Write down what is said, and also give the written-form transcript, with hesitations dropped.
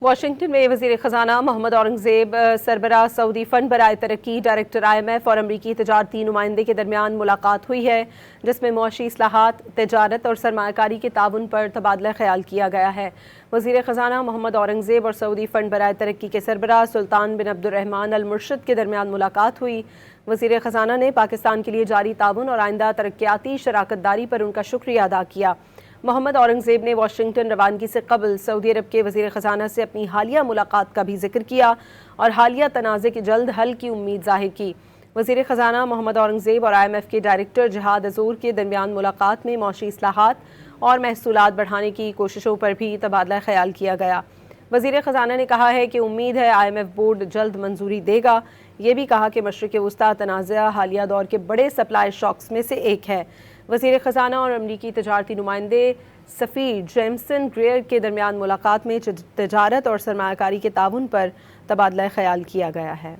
Washington میں وزیر خزانہ محمد اورنگزیب سربراہ سعودی فنڈ برائے ترقی ڈائریکٹر IMF اور امریکی تجارتی نمائندے کے درمیان ملاقات ہوئی ہے، جس میں معاشی اصلاحات، تجارت اور سرمایہ کاری کے تعاون پر تبادلہ خیال کیا گیا ہے۔ وزیر خزانہ محمد اورنگزیب اور سعودی فنڈ برائے ترقی کے سربراہ سلطان بن عبد الرحمن المرشد کے درمیان ملاقات ہوئی۔ وزیر خزانہ نے پاکستان کے لیے جاری تعاون اور آئندہ ترقیاتی شراکت داری پر ان کا شکریہ ادا کیا۔ محمد اورنگزیب نے واشنگٹن روانگی سے قبل سعودی عرب کے وزیر خزانہ سے اپنی حالیہ ملاقات کا بھی ذکر کیا اور حالیہ تنازع کے جلد حل کی امید ظاہر کی۔ وزیر خزانہ محمد اورنگزیب اور IMF کے ڈائریکٹر جہاد عزور کے درمیان ملاقات میں معاشی اصلاحات اور محصولات بڑھانے کی کوششوں پر بھی تبادلہ خیال کیا گیا۔ وزیر خزانہ نے کہا ہے کہ امید ہے IMF بورڈ جلد منظوری دے گا۔ یہ بھی کہا کہ مشرق وسطیٰ تنازع حالیہ دور کے بڑے سپلائی شاکس میں سے ایک ہے۔ وزیر خزانہ اور امریکی تجارتی نمائندے سفیر جیمسن گریئر کے درمیان ملاقات میں تجارت اور سرمایہ کاری کے تعاون پر تبادلہ خیال کیا گیا ہے۔